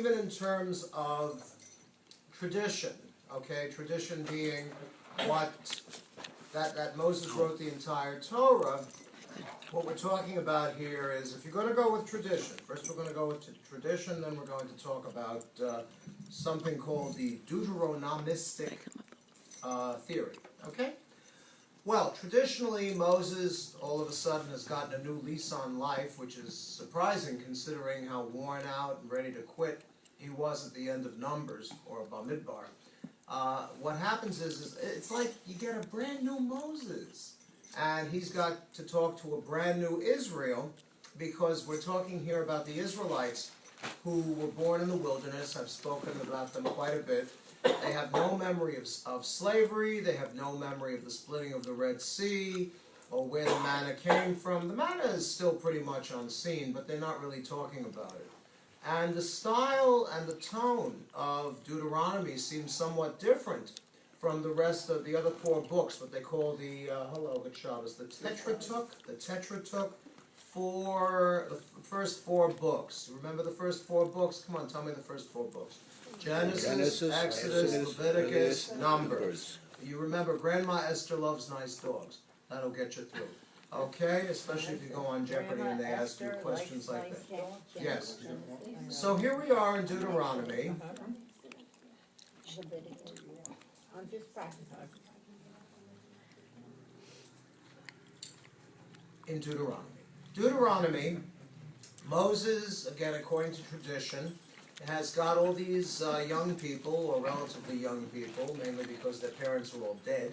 even in terms of tradition, okay, tradition being what, that Moses wrote the entire Torah. What we're talking about here is, if you're going to go with tradition, first we're going to go with tradition, then we're going to talk about something called the Deuteronomistic theory, okay? Well, traditionally, Moses all of a sudden has gotten a new lease on life, which is surprising considering how worn out and ready to quit he was at the end of Numbers, or Bamidbar. What happens is it's like you get a brand new Moses. And he's got to talk to a brand new Israel, because we're talking here about the Israelites who were born in the wilderness. I've spoken about them quite a bit. They have no memory of slavery. They have no memory of the splitting of the Red Sea or where the manna came from. The manna is still pretty much unseen, but they're not really talking about it. And the style and the tone of Deuteronomy seems somewhat different from the rest of the other 4 books, what they call the, hello, good Shabbos, the Tetratook for the first 4 books. Remember the first 4 books? Come on, tell me the first 4 books. Genesis, Exodus, Leviticus, Numbers. You remember, Grandma Esther loves nice dogs. That'll get you through. Okay, especially if you go on Jeopardy and they ask you questions like that. Yes. So here we are in Deuteronomy. In Deuteronomy, Moses, again according to tradition, has got all these young people, or relatively young people, mainly because their parents are all dead.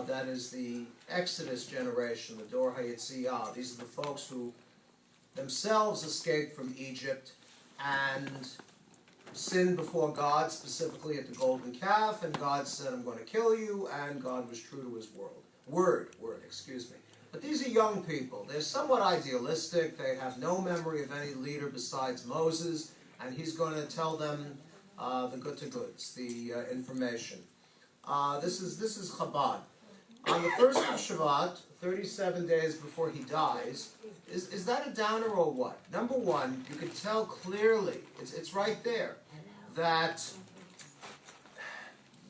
That is the Exodus generation, the Dor HaYetziyah. These are the folks who themselves escaped from Egypt and sinned before God, specifically at the golden calf, and God said, I'm going to kill you, and God was true to his word, excuse me. But these are young people. They're somewhat idealistic. They have no memory of any leader besides Moses, and he's going to tell them the goods, the information. This is Chabad. On the first of Shabbat, 37 days before he dies, is that a downer or what? Number one, you can tell clearly, it's right there, that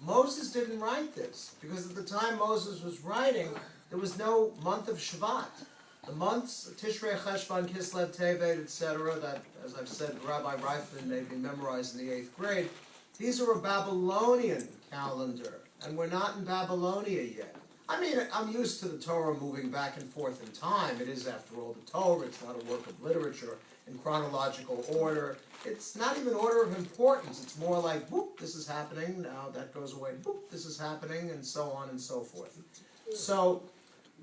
Moses didn't write this, because at the time Moses was writing, there was no month of Shabbat. The months, Tishrei, Cheshvan, Kislev, Tevet, etc., that, as I've said, Rabbi Reifman made me memorize in the 8th grade, these are a Babylonian calendar, and we're not in Babylonia yet. I mean, I'm used to the Torah moving back and forth in time. It is, after all, the Torah. It's not a work of literature in chronological order. It's not even order of importance. It's more like, whoop, this is happening, now that goes away, whoop, this is happening, and so on and so forth. So,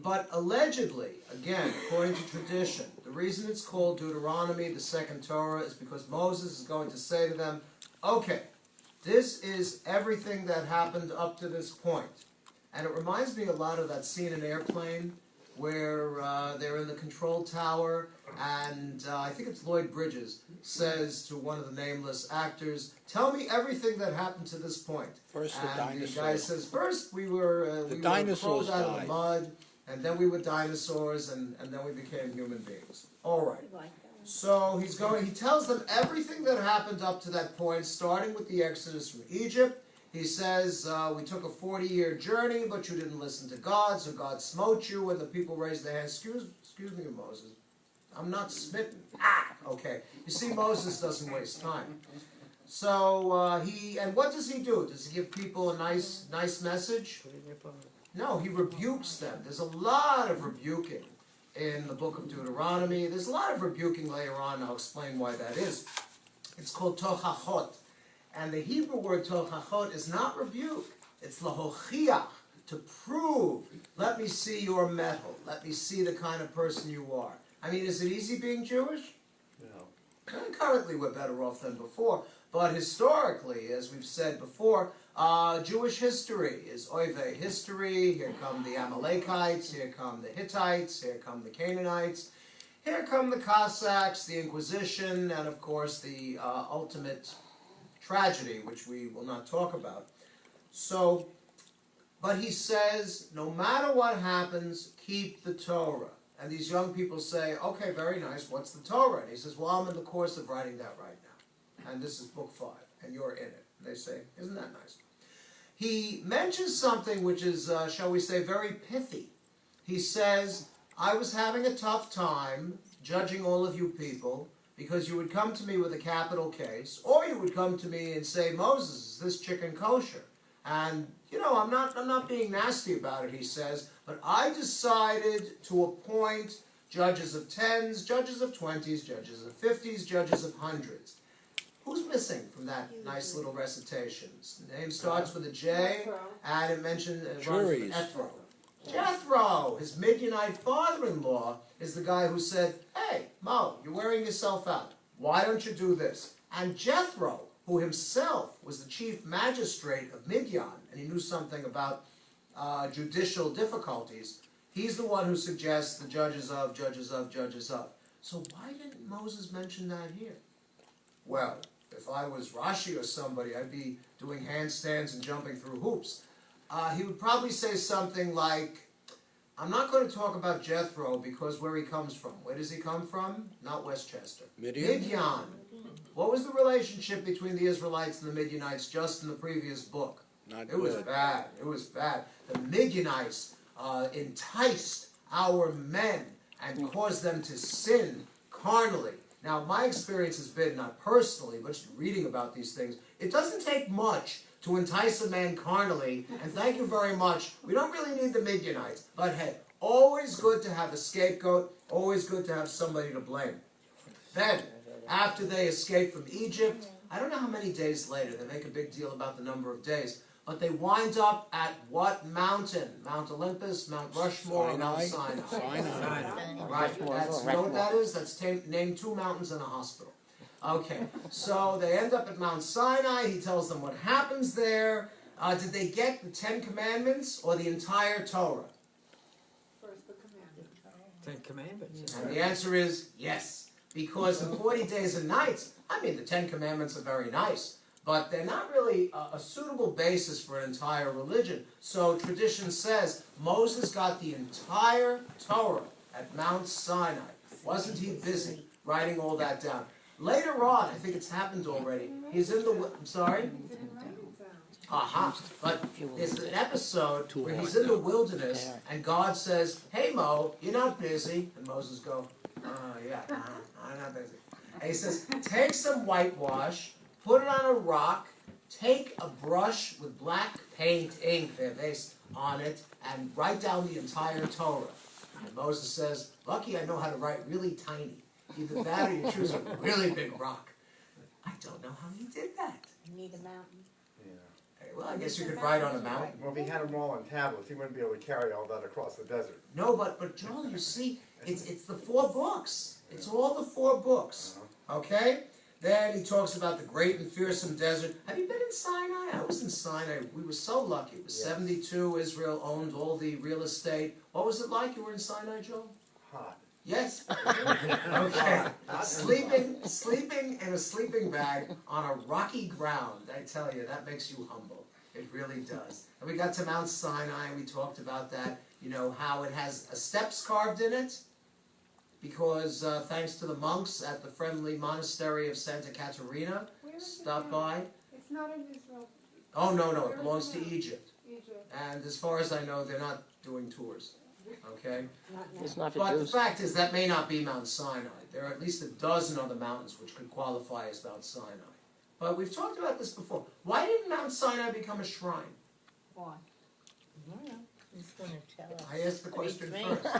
but allegedly, again, according to tradition, the reason it's called Deuteronomy, the second Torah, is because Moses is going to say to them, okay, this is everything that happened up to this point. And it reminds me a lot of that scene in Airplane where they're in the control tower, and I think it's Lloyd Bridges says to one of the nameless actors, tell me everything that happened to this point. First the dinosaurs. The guy says, first we were crawled out of the mud, and then we were dinosaurs, and then we became human beings. All right. So he tells them everything that happened up to that point, starting with the Exodus from Egypt. He says, we took a 40-year journey, but you didn't listen to God, so God smote you, and the people raised their hands. Excuse me, Moses. I'm not smitten. Okay. You see, Moses doesn't waste time. So and what does he do? Does he give people a nice message? No, he rebukes them. There's a lot of rebuking in the book of Deuteronomy. There's a lot of rebuking later on. I'll explain why that is. It's called tochachot. And the Hebrew word tochachot is not rebuke. It's lahochiach, to prove. Let me see your mettle. Let me see the kind of person you are. I mean, is it easy being Jewish? No. And currently we're better off than before. But historically, as we've said before, Jewish history is Oive history. Here come the Amalekites, here come the Hittites, here come the Canaanites, here come the Cossacks, the Inquisition, and of course the ultimate tragedy, which we will not talk about. So, but he says, no matter what happens, keep the Torah. And these young people say, okay, very nice, what's the Torah? And he says, well, I'm in the course of writing that right now. and this is book 5, and you're in it. And they say, isn't that nice? He mentions something which is, shall we say, very pithy. He says, I was having a tough time judging all of you people because you would come to me with a capital case, or you would come to me and say, Moses, is this chicken kosher? And, you know, I'm not being nasty about it, he says, but I decided to appoint judges of 10s, judges of 20s, judges of 50s, judges of 100s. Who's missing from that nice little recitation? The name starts with a J, and it mentions Jethro. Jethro, his Midianite father-in-law, is the guy who said, hey, Mo, you're wearing yourself out. Why don't you do this? And Jethro, who himself was the chief magistrate of Midian, and he knew something about judicial difficulties, he's the one who suggests the judges of, judges of, judges of. So why didn't Moses mention that here? Well, if I was Rashi or somebody, I'd be doing handstands and jumping through hoops. He would probably say something like, I'm not going to talk about Jethro because where he comes from. Where does he come from? Not Westchester. Midian. What was the relationship between the Israelites and the Midianites just in the previous book? It was bad. It was bad. The Midianites enticed our men and caused them to sin carnally. Now, my experience has been, not personally, but just reading about these things, it doesn't take much to entice a man carnally, and thank you very much. We don't really need the Midianites, but hey, always good to have a scapegoat, always good to have somebody to blame. Then, after they escape from Egypt, I don't know how many days later, they make a big deal about the number of days, but they wind up at what mountain? Mount Olympus, Mount Rushmore, or Mount Sinai? Sinai. Right, you know what that is? That's named 2 mountains in a hospital. Okay, so they end up at Mount Sinai. He tells them what happens there. Did they get the 10 Commandments or the entire Torah? First the Commandments. 10 Commandments. And the answer is yes, because in 40 days and nights, I mean, the 10 Commandments are very nice, but they're not really a suitable basis for an entire religion. So tradition says Moses got the entire Torah at Mount Sinai. Wasn't he busy writing all that down? Later on, I think it's happened already, he's in the... I'm sorry? Aha. But there's an episode where he's in the wilderness, and God says, hey, Mo, you're not busy. And Moses goes, yeah, I'm not busy. And he says, take some whitewash, put it on a rock, take a brush with black paint ink, they're based on it, and write down the entire Torah. And Moses says, lucky I know how to write really tiny. Either that or you choose a really big rock. I don't know how he did that. You need a mountain. Yeah. Well, I guess you could write on a mountain. Well, if he had them all on tablets, he wouldn't be able to carry all that across the desert. No, but Joel, you see, it's the 4 books. It's all the 4 books. Okay? Then he talks about the great and fearsome desert. Have you been in Sinai? I was in Sinai. We were so lucky. It was 72. Israel owned all the real estate. What was it like? You were in Sinai, Joel? Hot. Yes. Okay. Sleeping in a sleeping bag on a rocky ground. I tell you, that makes you humble. It really does. And we got to Mount Sinai, and we talked about that. You know, how it has steps carved in it, because thanks to the monks at the friendly monastery of Santa Caterina, stopped by. It's not in Israel. Oh, no, it belongs to Egypt. And as far as I know, they're not doing tours. Okay? It's not for But the Jews. fact is, that may not be Mount Sinai. There are at least a dozen other mountains which could qualify as Mount Sinai. But we've talked about this before. Why didn't Mount Sinai become a shrine? Why? He's going to tell us. I asked the question Beats me. first.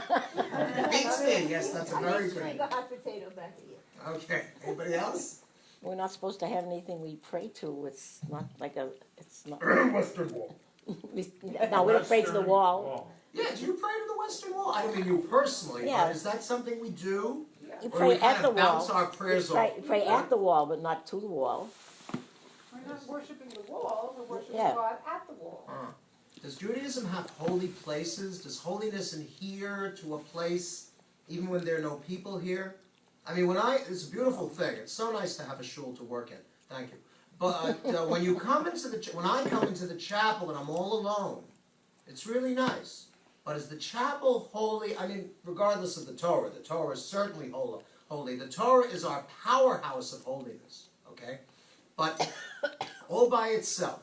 It beats me. Yes, that's a very good. Take a hot potato back to you. Okay. Anybody else? We're not supposed to have anything we pray to. It's not like a. It's not. Western Wall. No, we don't pray to the wall. Yeah, do you pray to the Western Wall? I don't mean you personally, Yeah. but is that something we do? You Or do we pray kind at the of bounce wall. our prayers Pray, off? pray at the wall, but not to the wall. We're not worshiping the wall, we're worshiping Yeah. God at the wall. Does Judaism have holy places? Does holiness adhere to a place even when there are no people here? I mean, it's a beautiful thing. It's so nice to have a shul to work in. Thank you. But when you come into when I come into the chapel and I'm all alone, it's really nice. But is the chapel holy? I mean, regardless of the Torah is certainly holy. The Torah is our powerhouse of holiness, okay? But all by itself,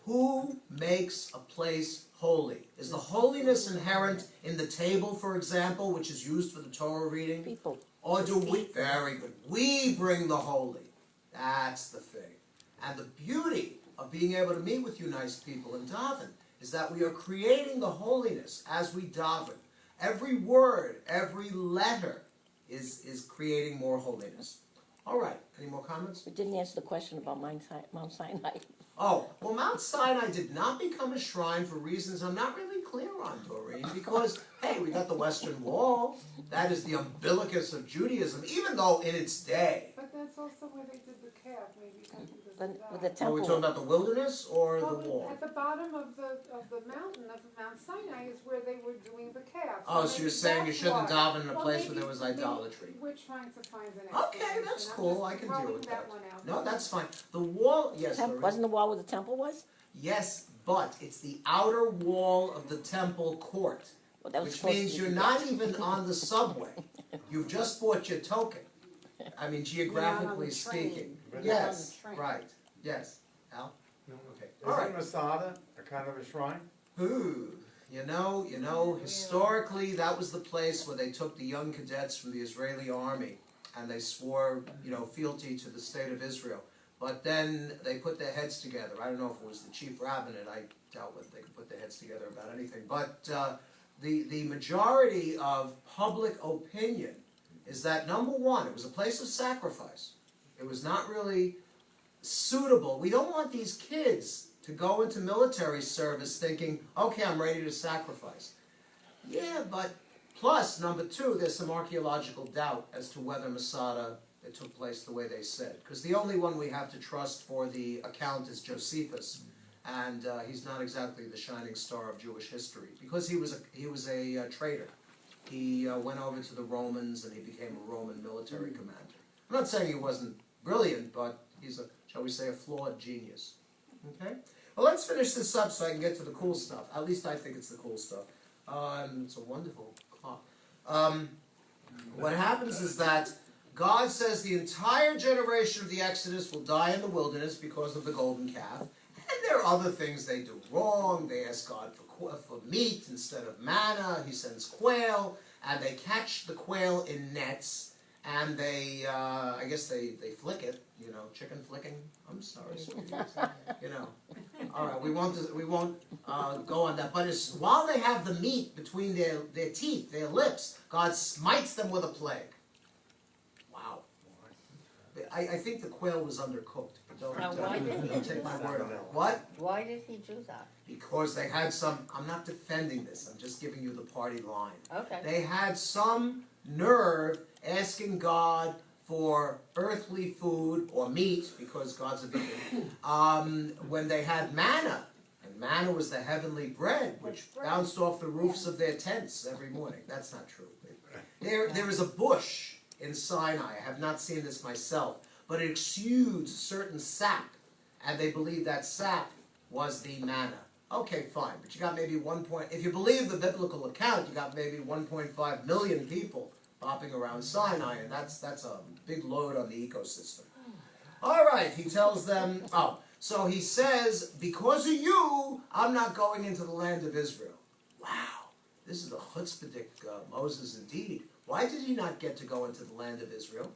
who makes a place holy? Is the holiness inherent in the table, for example, which is used for the Torah reading? People. Or do we, very good, we bring the holy. That's the thing. And the beauty of being able to meet with you nice people and daven is that we are creating the holiness as we daven. Every word, every letter is creating more holiness. All right, any more comments? We didn't answer the question about Mount Sinai. Oh, well, Mount Sinai did not become a shrine for reasons I'm not really clear on, Doreen, because, hey, we got the Western Wall. That is the umbilicus of Judaism, even though in its day. But that's also where they did the calf, maybe because of With that. the Are we temple. talking about the wilderness or the Well, wall? at the bottom of the mountain of Mount Sinai is where they were doing the calf. Oh, so you're saying you shouldn't daven in a Well, place where maybe- there was maybe idolatry. We're trying to find an Okay, explanation. that's I'm cool. just I can deal throwing with that. one out No, there. that's fine. The wall, yes, Doreen. Wasn't the wall where the temple was? Yes, but it's the outer wall of the temple court, Well, that was which supposed to means be you're the- not even on the subway. You've just bought your token. I mean, geographically speaking. train. Yes, right. Yes. Al? Okay. All right. Isn't Masada a kind of a shrine? Ooh, you know, historically, that was the place where they took the young cadets from the Israeli army and they swore, fealty to the state of Israel. But then they put their heads together. I don't know if it was the chief rabbinate. I doubt whether they could put their heads together about anything. But the majority of public opinion is that, number one, it was a place of sacrifice. It was not really suitable. We don't want these kids to go into military service thinking, okay, I'm ready to sacrifice. Yeah, but plus, number two, there's some archaeological doubt as to whether Masada, it took place the way they said. Because the only one we have to trust for the account is Josephus. And he's not exactly the shining star of Jewish history. Because he was a traitor. He went over to the Romans and he became a Roman military commander. I'm not saying he wasn't brilliant, but he's shall we say, a flawed genius. Okay? Well, let's finish this up so I can get to the cool stuff. At least I think it's the cool stuff. It's a wonderful clock. What happens is that God says the entire generation of the Exodus will die in the wilderness because of the golden calf. And there are other things they do wrong. They ask God for meat instead of manna. He sends quail, and they catch the quail in nets, and they, I guess they flick it, chicken flicking. I'm sorry, sweetie. All right, we won't go on that. But while they have the meat between their teeth, their lips, God smites them with a plague. Wow. I think the quail was undercooked. Why did he Don't do take my that? word on it. What? Why did he do that? Because they had some, I'm not defending this, I'm just giving you the party line. Okay. They had some nerve asking God for earthly food or meat, because God's a vegan, when they had manna. And manna was the heavenly bread, which bounced off the roofs of their tents every morning. That's not true. There is a bush in Sinai, I have not seen this myself, but it exudes a certain sap, and they believe that sap was the manna. Okay, fine, but you got maybe if you believe the biblical account, you got maybe 1.5 million people bopping around Sinai, and that's a big load on the ecosystem. All right, he tells them, so he says, because of you, I'm not going into the land of Israel. Wow, this is a chutzpahdik Moses indeed. Why did he not get to go into the land of Israel?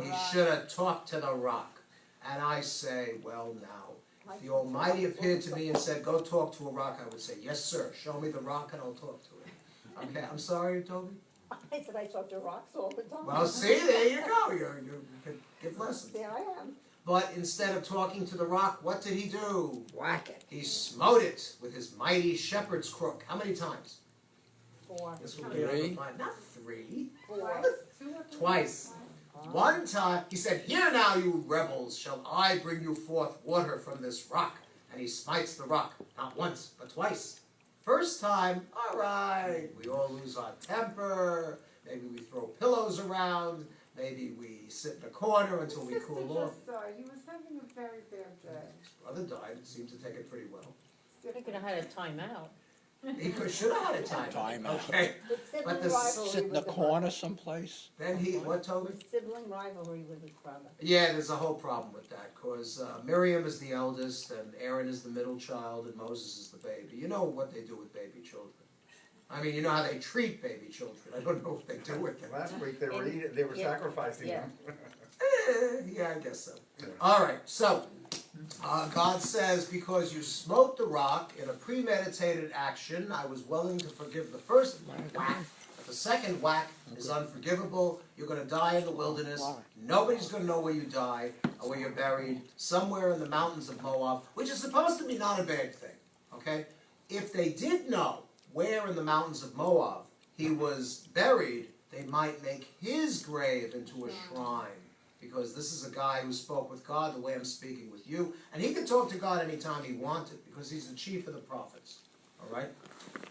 He should have talked to the rock. And I say, well now, if the Almighty appeared to me and said, go talk to a rock, I would say, yes sir, show me the rock and I'll talk to it. Okay, I'm sorry, Toby? I said I talk to rocks all the time. Well, see, there you go. You can give lessons. There I am. But instead of talking to the rock, what did he do? Whack it. He smote it with his mighty shepherd's crook. How many times? 4. This will be number 5. Not 3. 4. Twice. One time, he said, here now, you rebels, shall I bring you forth water from this rock. And he smites the rock, not once, but twice. First time, all right, we all lose our temper, maybe we throw pillows around, maybe we sit in a corner until we cool off. Just died. He was having a very bad day. His brother died, seemed to take it pretty well. They could have had a timeout. He should have had a time. Timeout. Okay. The sibling But the rivalry Sit in the with the corner brother. someplace. Then what, Toby? Sibling rivalry with his brother. Yeah, there's a whole problem with that, because Miriam is the eldest, and Aaron is the middle child, and Moses is the baby. You know what they do with baby children. I mean, you know how they treat baby children. I don't know what they do with them. Last week they were Yeah. sacrificing Yeah. them. Yeah, I guess so. All right, so God says, because you smote the rock in a premeditated action, I was willing to forgive the first whack, but the second whack is unforgivable. You're going to die in the wilderness. Nobody's going to know where you die or where you're buried, somewhere in the mountains of Moab, which is supposed to be not a bad thing, okay? If they did know where in the mountains of Moab he was buried, they might make his grave into a shrine. Because this is a guy who spoke with God the way I'm speaking with you. And he could talk to God anytime he wanted, because he's the chief of the prophets. All right?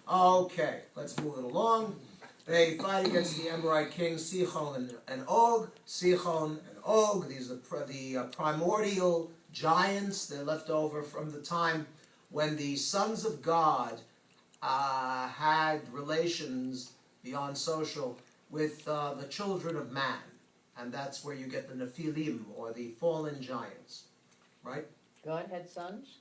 Okay, let's move it along. They fight against the Amorite kings Sihon and Og. Sihon and Og, these are the primordial giants. They're left over from the time when the sons of God had relations beyond social with the children of man. And that's where you get the Nephilim, or the fallen giants, right? God had sons?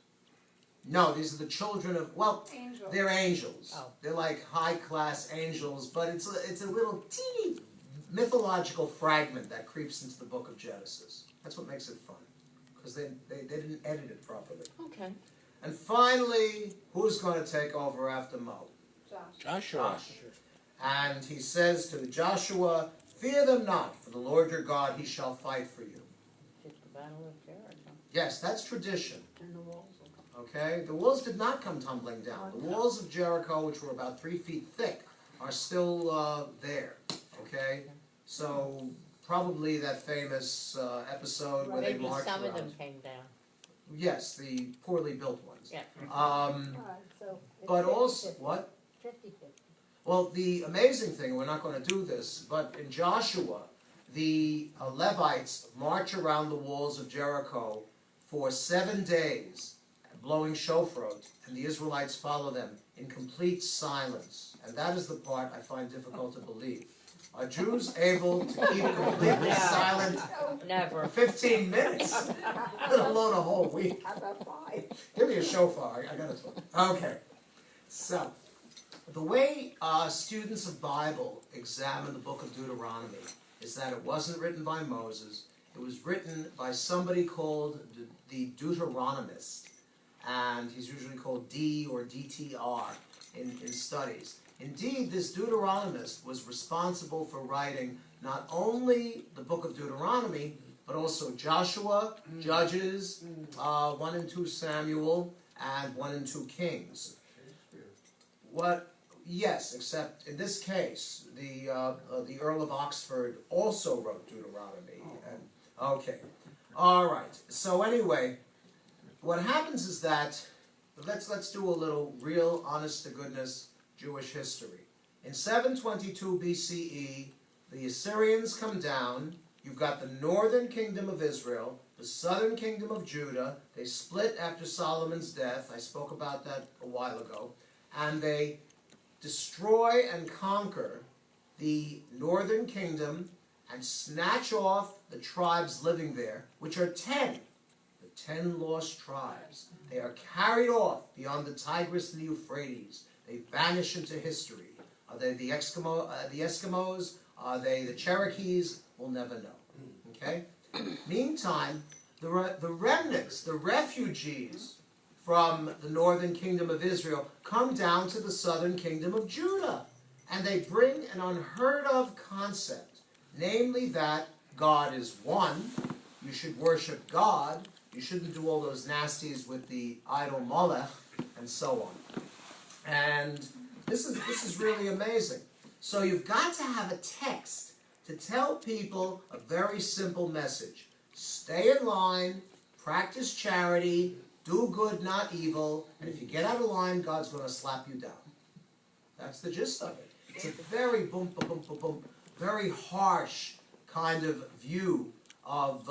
No, these are the children of, well, Angel. they're angels. Oh. They're like high-class angels, but it's a little teeny mythological fragment that creeps into the book of Genesis. That's what makes it fun, because they didn't edit it properly. Okay. And finally, who's going to take over after Mo? Josh. Joshua. And he says to Joshua, fear them not, for the Lord your God, he shall fight for you. It's the Battle of Jericho. Yes, that's tradition. And the walls will come. Okay? The walls did not come tumbling down. The walls of Jericho, which were about 3 feet thick, are still there. Okay? So, probably that famous episode where they Maybe marched some of around. them came down. Yes, the poorly built ones. Yeah. So it's But 50-50. also, what? 50-50. Well, the amazing thing, we're not going to do this, but in Joshua, the Levites march around the walls of Jericho for 7 days, blowing shofrot, and the Israelites follow them in complete silence. And that is the part I find difficult to believe. Are Jews able to keep completely silent for Never. 15 minutes, let alone a whole week? How about 5? Give me a shofar, I gotta talk. Okay, so, the way students of Bible examine the book of Deuteronomy is that it wasn't written by Moses. It was written by somebody called the Deuteronomist, and he's usually called D or DTR in studies. Indeed, this Deuteronomist was responsible for writing not only the book of Deuteronomy, but also Joshua, Judges, 1 and 2 Samuel, and 1 and 2 Kings. Yes, except in this case, the Earl of Oxford also wrote Deuteronomy. And, okay, all right. So anyway, what happens is that let's do a little real, honest-to-goodness Jewish history. In 722 BCE, the Assyrians come down. You've got the northern kingdom of Israel, the southern kingdom of Judah. They split after Solomon's death. I spoke about that a while ago, and they destroy and conquer the northern kingdom and snatch off the tribes living there, which are 10. The 10 lost tribes. They are carried off beyond the Tigris and the Euphrates. They vanish into history. Are they the Eskimos? Are they the Cherokees? We'll never know. Okay? Meantime, the remnants, the refugees from the northern kingdom of Israel come down to the southern kingdom of Judah. And they bring an unheard of concept, namely that God is one, you should worship God, you shouldn't do all those nasties with the idol Molech, and so on. And this is really amazing. So you've got to have a text to tell people a very simple message. Stay in line, practice charity, do good, not evil, and if you get out of line, God's going to slap you down. That's the gist of it. It's a very boom, boom, boom, boom, boom, very harsh kind of view of,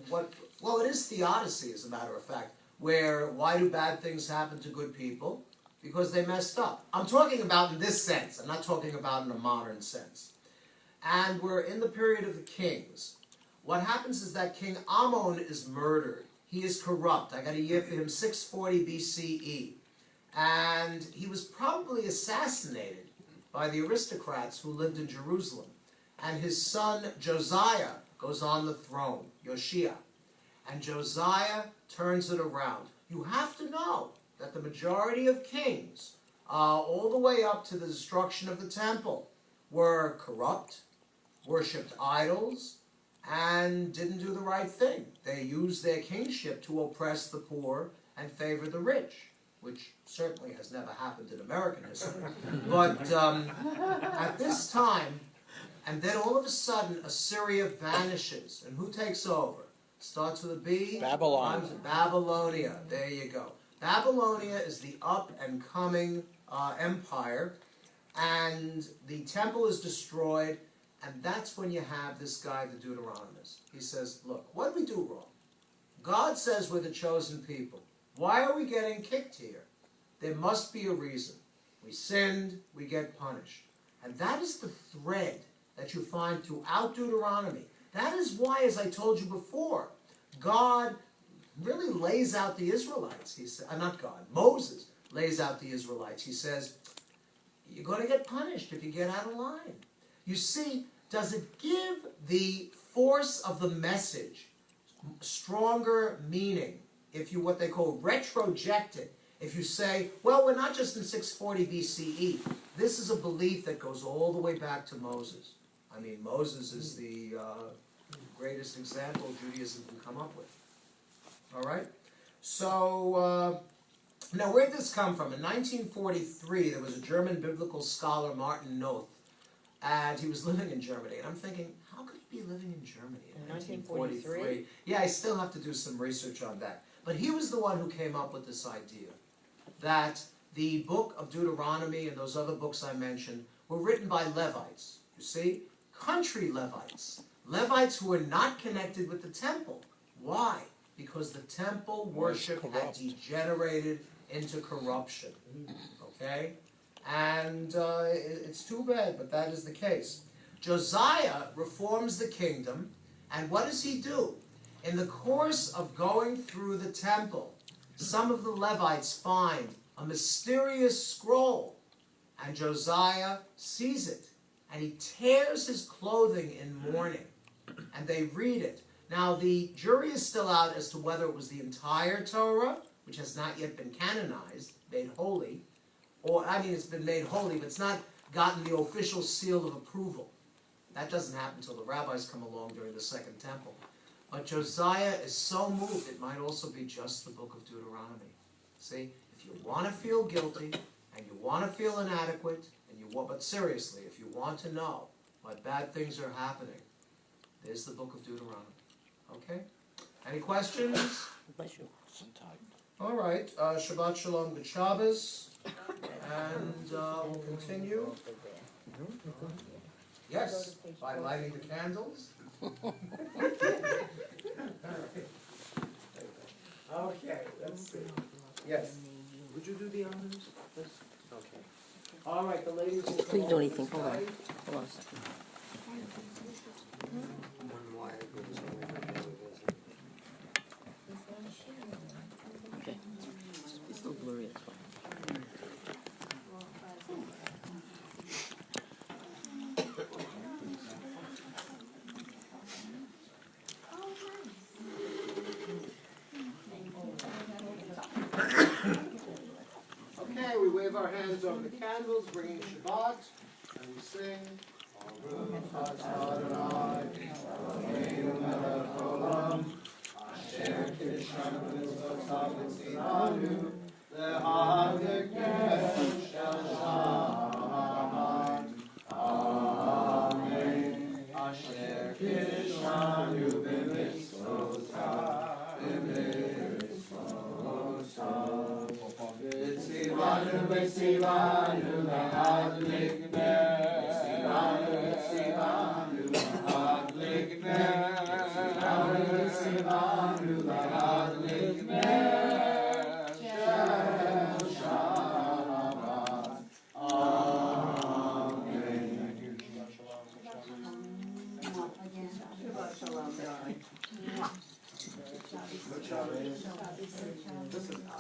what, well, it is theodicy, as a matter of fact, where why do bad things happen to good people? because they messed up. I'm talking about in this sense. I'm not talking about in a modern sense. And we're in the period of the kings. What happens is that King Ammon is murdered. He is corrupt. I got a year for him, 640 BCE. And he was probably assassinated by the aristocrats who lived in Jerusalem. And his son Josiah goes on the throne, Yoshia. And Josiah turns it around. You have to know that the majority of kings, all the way up to the destruction of the temple, were corrupt, worshipped idols, and didn't do the right thing. They used their kingship to oppress the poor and favor the rich, which certainly has never happened in American history. But at this time, and then all of a sudden, Assyria vanishes. And who takes over? Starts with a B? Babylon. Rhymes with Babylonia. There you go. Babylonia is the up-and-coming empire, and the temple is destroyed, and that's when you have this guy, the Deuteronomist. He says, look, what did we do wrong? God says we're the chosen people. Why are we getting kicked here? There must be a reason. We sinned, we get punished. And that is the thread that you find throughout Deuteronomy. That is why, as I told you before, God really lays out the Israelites. He said, not God, Moses lays out the Israelites. He says, you're going to get punished if you get out of line. You see, does it give the force of the message stronger meaning if you, what they call, retroject it? If you say, well, we're not just in 640 BCE. This is a belief that goes all the way back to Moses. I mean, Moses is the greatest example Judaism can come up with. All right? So, now where did this come from? In 1943, there was a German biblical scholar, Martin Noth, and he was living in Germany. And I'm thinking, how could he be living in Germany in 1943? Yeah, I still have to do some research on that. But he was the one who came up with this idea that the book of Deuteronomy and those other books I mentioned were written by Levites. You see? Country Levites. Levites who were not connected with the temple. Why? Because the temple worship had degenerated into corruption. Okay? And it's too bad, but that is the case. Josiah reforms the kingdom, and what does he do? In the course of going through the temple, some of the Levites find a mysterious scroll, and Josiah sees it, and he tears his clothing in mourning, and they read it. Now, the jury is still out as to whether it was the entire Torah, which has not yet been canonized, made holy, or, I mean, it's been made holy, but it's not gotten the official seal of approval. That doesn't happen until the rabbis come along during the Second Temple. But Josiah is so moved, it might also be just the book of Deuteronomy. See, if you want to feel guilty, and you want to feel inadequate, and you want, but seriously, if you want to know why bad things are happening, there's the book of Deuteronomy. Okay? Any questions? Bless you. All right, Shabbat Shalom, good Shabbos, and we'll continue. Yes, by lighting the candles. Okay, let's see. Yes. Would you do the honors? Okay. All right, the ladies will come Please over do anything. this Hold on. way. Hold on a second. Okay. It's still blurry. It's fine. Okay, we wave our hands over the candles, bringing Shabbat, and we sing.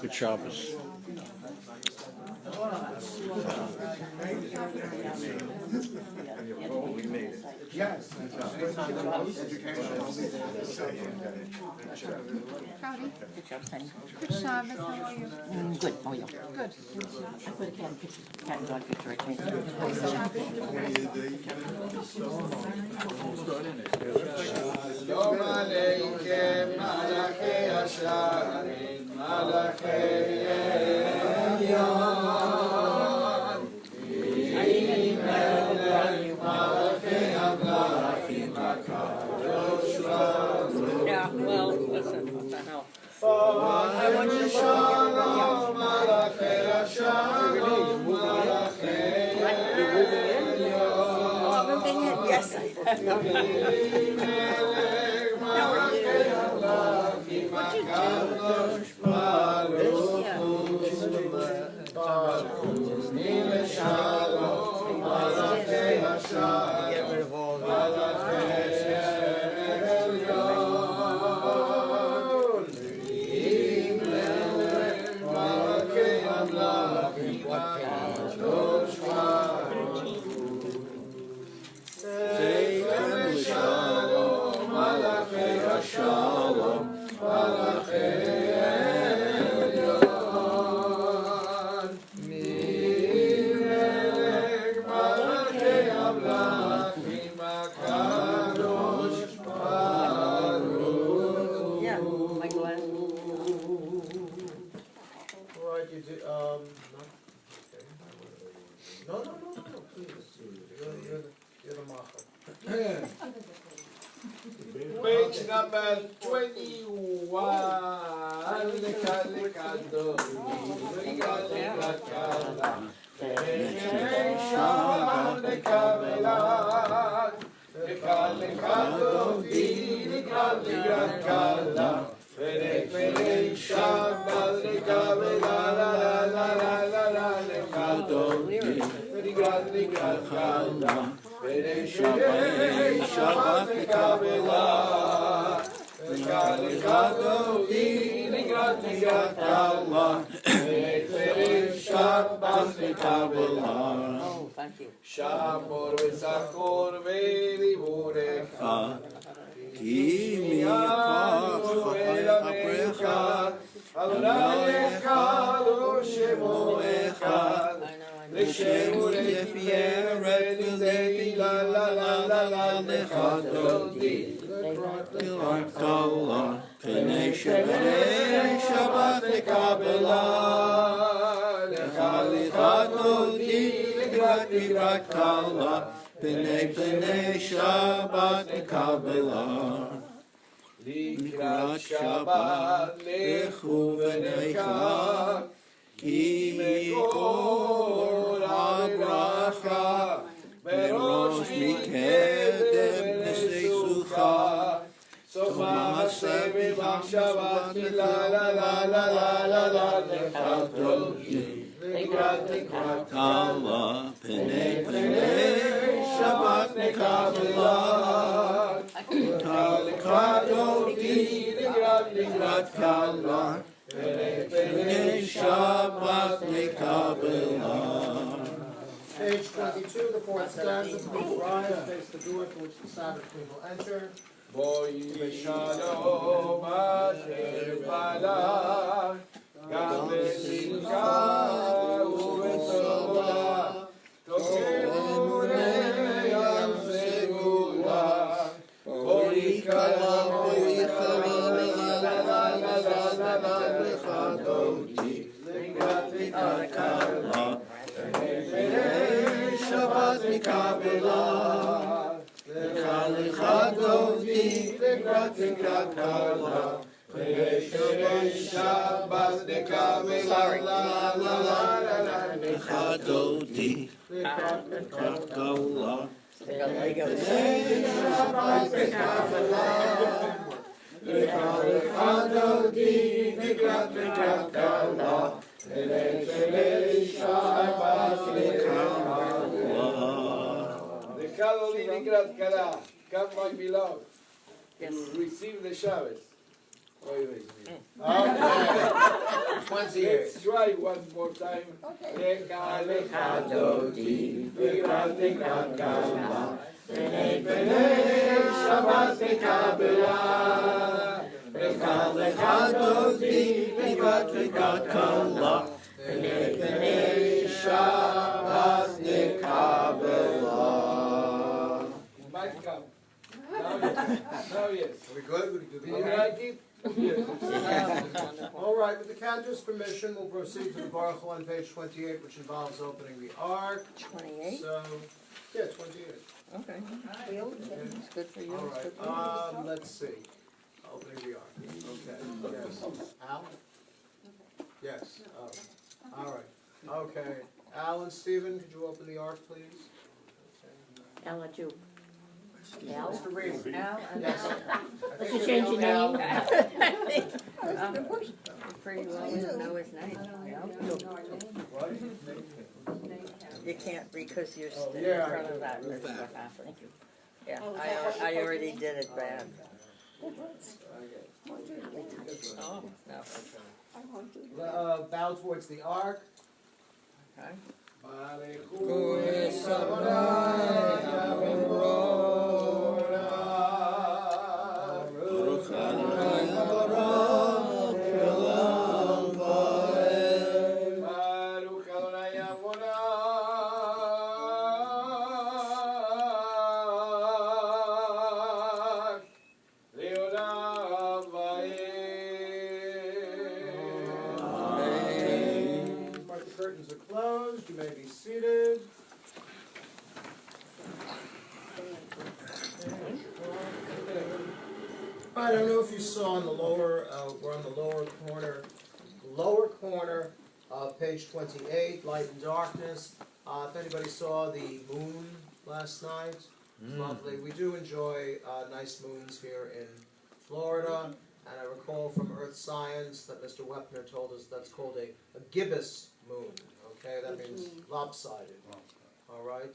Good Shabbos. Yes. Howdy. Good job, honey. Good Shabbos, how are you? Good, how are you? Good. I put a cat and dog picture, I think. Shalom Aleichem, Malachei Hasharim, Malachei Elyon. Malachei Amlachim, HaKadosh Baruch Hu. Yeah, well, listen, what the hell? I want you to Shalom, Malachei Hasharim, Malachei Elyon. Oh, moving in, yes. Shalom, Yeah, my glass. Right, you did, no, please, you're the macher. Page number Shabbat Kabbalah, Oh, thank you. Shamor v'zachor v'livurecha. Ki mi'achar chaprecha, Adonai echad u'shemo echad. I know. L'shemo l'tiferet v'zeti la la la la la l'echadoti. Kabbalah, Pnei Shabbat Kabbalah, L'chalichad odi, L'grat Kala, Pnei Shabbat Kabbalah. Likrat Shabbat lechu v'necha, ki mikor habracha, berosh mikedem neseisucha, sof ma'aseh v'machshava la la la la la la la lechadoti, likrat Kala, Pnei Shabbat Kabbalah. Likrat Kala, Pnei Shabbat Kabbalah. Page 22, the fourth stanza, please rise, face the door to which the Sabbath queen will enter. Boy v'shalom asher balach, gam b'simcha u'b'tola, tokenu le'yam segula, boi kala, l'chadoti, likrat Kala, Shabbat Kabbalah, l'chadoti, likrat Kala, Shabbat Kabbalah, l'chadoti, likrat Kala. Shabbat Kabbalah, l'chadoti, likrat Kala. The Kaloli Nikrat Kala, come my beloved, Yes. receive the Shabbos. Okay. 28. Let's try one more time. Okay. Might come. Now yes. Are we good? We can do Do the you order? like it? Yes. All right, with the cantor's permission, we'll proceed to the Baruch Hu on page 28, which involves opening the ark. 28? So, yeah, 28. Okay. We opened it. It's good for you, All it's good for me. right, let's see. Opening the ark. Okay, yes. Al? Yes. Oh. All right. Okay. Al and Stephen, could you open the ark, please? Okay. I'll let you. Al? Mr. Reed? Al and Yes. Al. I think You you're change the your only name? Al. Pretty well, we don't know his name. What? You can't because you're Oh, in yeah. front of that, that's what happened. Yeah, Oh, is that what I you already did it bad. Oh, Oh, no. Bow towards the ark. Okay. Right, the curtains are closed. You may be seated. I don't know if you saw on the lower, we're on the lower corner of page 28, light and darkness. If anybody saw the moon last night, it's lovely. We do enjoy nice moons here in Florida, and I recall from Earth Science that Mr. Wepner told us that's called a gibbous moon. Okay, that means lopsided. All right,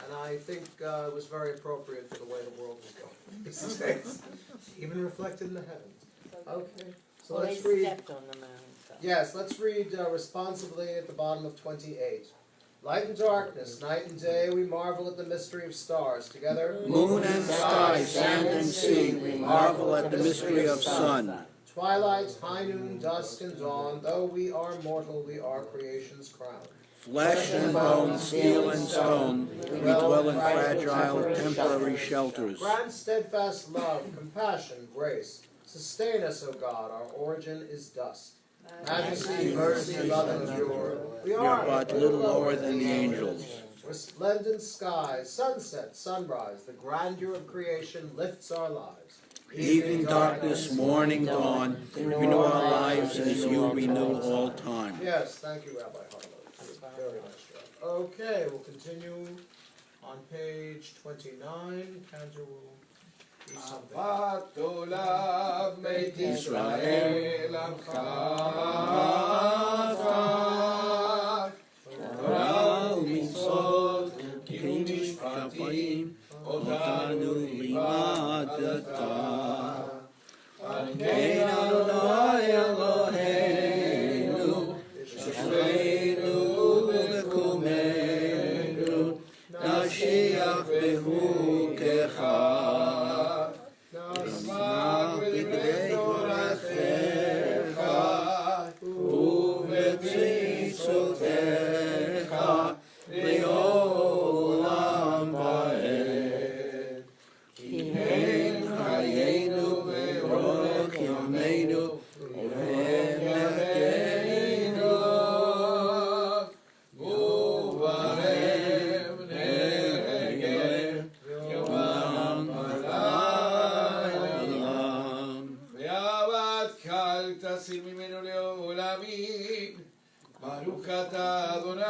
and I think it was very appropriate for the way the world was going these days, even reflected in the heavens. Okay, so Well, they let's read. stepped on the moon, so. Yes, let's read responsibly at the bottom of 28. Light and darkness, night and day, we marvel at the mystery of stars. Together, Moon and sky, sand and sea, we marvel at the mystery of sun. twilight, high noon, dusk, and dawn. Though we are mortal, we are creation's crown. Flesh and bone, steel and stone, we dwell in fragile, temporary shelters. Grant steadfast love, compassion, grace. Sustain us, O God, our origin is dust. Majesty, mercy, love, and pure. We We are but little lower than the angels. Resplendent skies, sunset, sunrise, the grandeur of creation lifts our lives. Evening, darkness, morning, dawn, renew our lives as you renew all time. Yes, thank you, Rabbi Harlow. Very nice job. Okay, we'll continue on page 29. Cantor will do something. Olam Beit Yisrael Amcha Torah u'mitzvot קיום משפטים אותנו לימדת כן אדוני אלוהינו שפרנו וקומנו נשיח בחוקך נשמח בדברי תורתך ובציצותיך לעולם ועד כי הם חיינו ואורך ימינו ומלכנו ובהם נרגל יומם ולילה ואהבת קל תסיר ממנו לעולמים ברוך אתה אדוני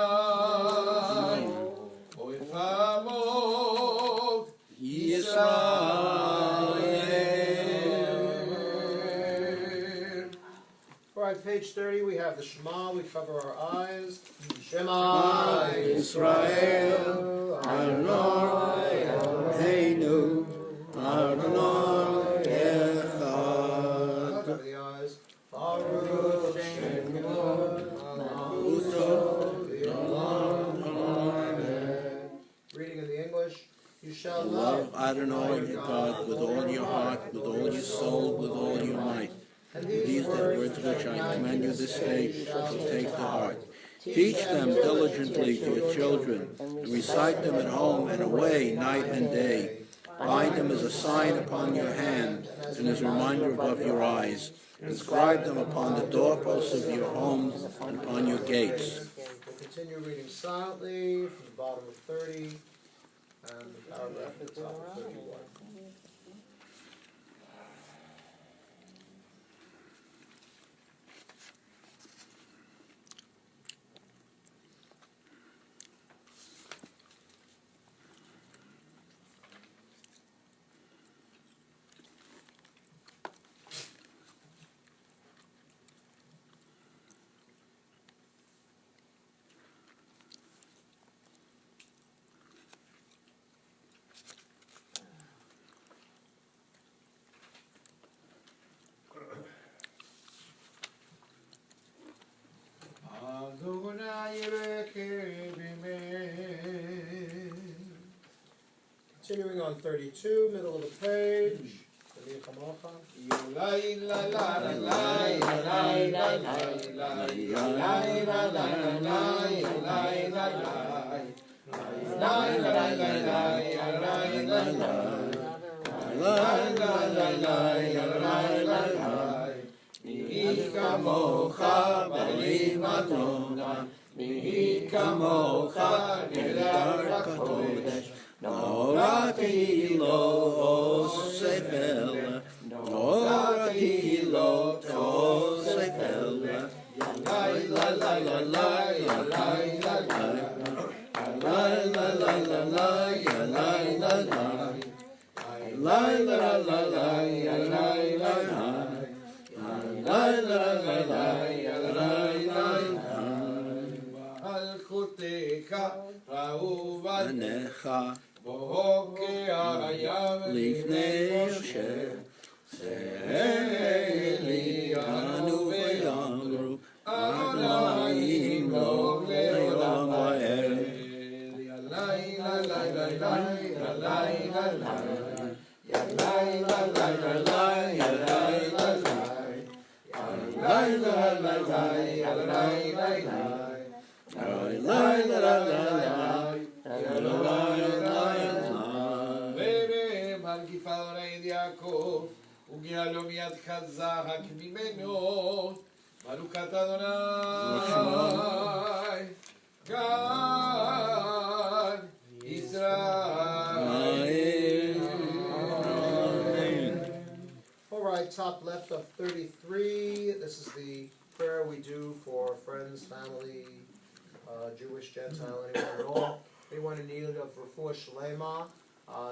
אוהב עמו ישראל. All right, page 30, we have the Shema. We cover our eyes. Shema Yisrael, Adonai Eloheinu, Adonai Echad. Cover the eyes. God and all God with all your heart, with all your soul, with all your might. And These are the words which I command you this day, so take to heart. Teach them diligently to your children, and recite them at home and away night and day. Bind them as a sign upon your hand, and as a reminder above your eyes. Inscribe them upon the doorposts of your homes and upon your gates. We'll continue reading silently from the bottom of 30 and the paragraph at the top of 31. Continuing on 32, middle of the page. מי כמוך נהדר קודש, נורתי לא אוסף אלה, נורתי לא אוסף אלה, לי לה לה לה לה לה לה לה לה עיניך לפני יושב שלי אנו ויאמרו אדוני לא לעולם ועד וגיהלום ידך זעק ממנו, מלוכת אדוני, גד ישראל. All right, top left of 33. This is the prayer we do for friends, family, Jewish, Gentile, anyone at all. Anyone in need of Refu'ahShelemah.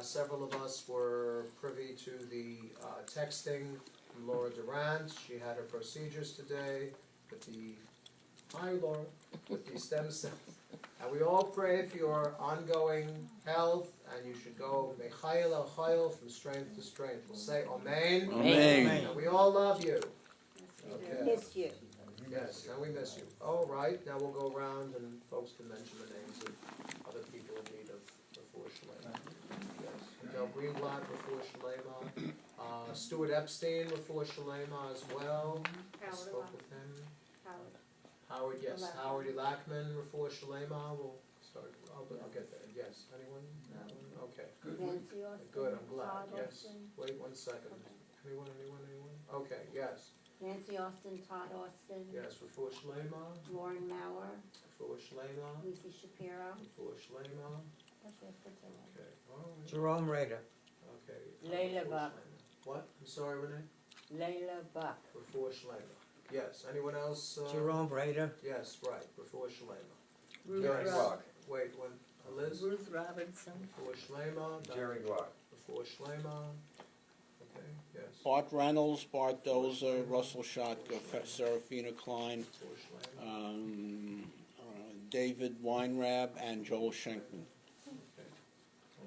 Several of us were privy to the texting from Laura Durant. She had her procedures today with the, hi Laura, with the stem cells. And we all pray for your ongoing health, and you should go mechayil el chayil, from strength to strength. We'll say Amen. Amen. And we all love you. Okay. Miss you. Yes, and we miss you. All right, now we'll go around and folks can mention the names of other people in need of Refu'ahShelemah. Yes, Del Greenblatt, Refu'ahShelemah. Stuart Epstein, Refu'ahShelemah as well. I spoke with him. Howard, yes. Howard Elachman, Refu'ahShelemah. We'll start. I'll get there. Yes. Anyone? Okay. Good. I'm glad. Yes. Wait 1 second. Anyone? Okay. Yes. Nancy Austin, Todd Austin. Yes. Refu'ahShelemah. Lauren Maurer. Refu'ahShelemah. Lucy Shapiro. Refu'ahShelemah. That's it for today. Okay. All right. Jerome Rader. Okay. Leila Buck. What? I'm sorry, Renee. Leila Buck. Refu'ahShelemah. Yes. Anyone else? Jerome Rader. Yes. Right. Refu'ahShelemah. Ruth, Yes. Rob- Wait. When Liz. Ruth Robinson. Refu'ahShelemah. Jerry Glock. Refu'ahShelemah. Okay. Yes. Bart Reynolds, Bart Dozer, Russell Schottker, Serafina Klein, Refu'ahShelemah. David Weinrab, and Joel Schenkman. Okay.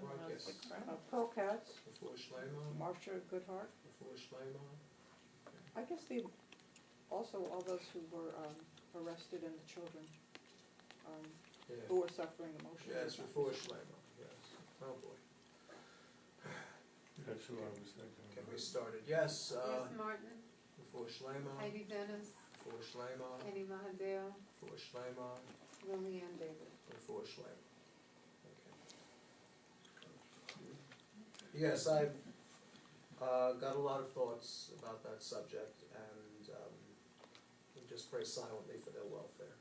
All right. Yes. Polecats, Refu'ahShelemah. Marsha Goodhart. Refu'ahShelemah. I guess they, also all those who were arrested and the children who Yeah. were suffering emotionally. Yes. Refu'ahShelemah. Yes. Oh boy. That's who I was thinking. Can we start it? Yes, Chris Martin, Refu'ahShelemah, Heidi Dennis, Refu'ahShelemah, Kenny Mahadeo, Refu'ahShelemah, Lillian David. Refu'ahShelemah. Okay. Yes, I've got a lot of thoughts about that subject, and we just pray silently for their welfare.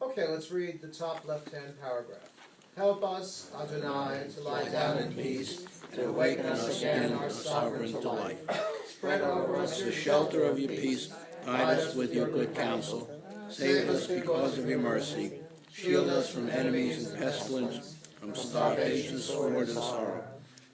Okay, let's read the top left-hand paragraph. Help us, Adonai, to lie down in peace, and awaken us again, our sovereign to life. Spread over us The your shelter of your peace, guide us with your good counsel. Save us because of your mercy. Shield us from enemies and pestilence, from starvation, sword, and sorrow.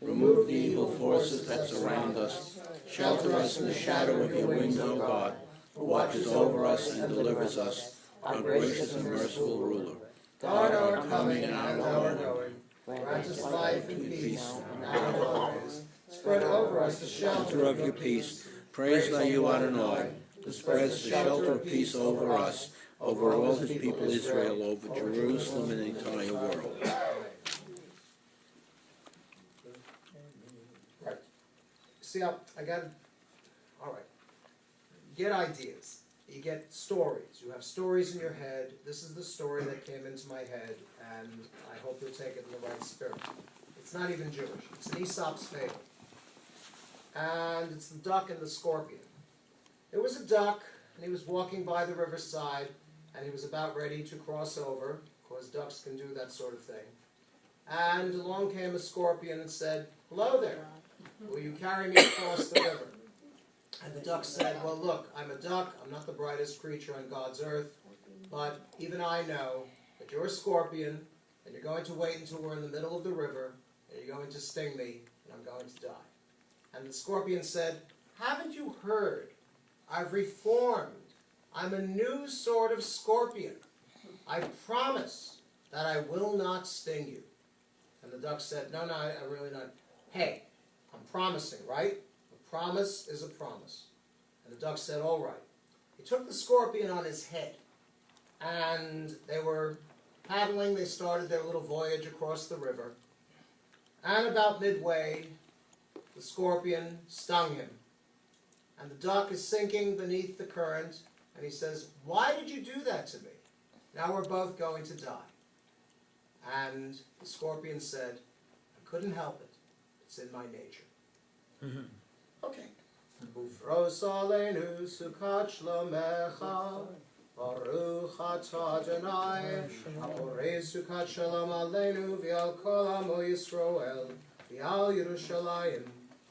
Remove the evil forces that surround us. Shelter us in the shadow of your wings, O God, who watches over us and delivers us, our gracious and merciful ruler. Guard our coming and our going. Grant us life and peace now and always. Spread over us the Shelter of your peace, praise thou you, Adonai, who spreads the shelter of peace over us, over all his people Israel, over Jerusalem and the entire world. Right. See, I got, all right. Get ideas. You get stories. You have stories in your head. This is the story that came into my head, and I hope you'll take it in the right spirit. It's not even Jewish. It's an Aesop's fable. And it's the duck and the scorpion. There was a duck, and he was walking by the riverside, and he was about ready to cross over, because ducks can do that sort of thing. And along came a scorpion and said, "Hello there. Will you carry me across the river?" And the duck said, "Well, look, I'm a duck. I'm not the brightest creature on God's earth, but even I know that you're a scorpion, and you're going to wait until we're in the middle of the river, and you're going to sting me, and I'm going to die." And the scorpion said, "Haven't you heard? I've reformed. I'm a new sort of scorpion. I promise that I will not sting you." And the duck said, "No, I really not. Hey, I'm promising, right? A promise is a promise." And the duck said, "All right." He took the scorpion on his head, and they were paddling. They started their little voyage across the river. And about midway, the scorpion stung him. And the duck is sinking beneath the current, and he says, "Why did you do that to me? Now we're both going to die." And the scorpion said, "I couldn't help it. It's in my nature." Okay. Ufros aleinu sukat shlomecha, baruch atah Adonai, haborei sukat shalom aleinu v'al kol amo Yisrael, v'al Yerushalayim,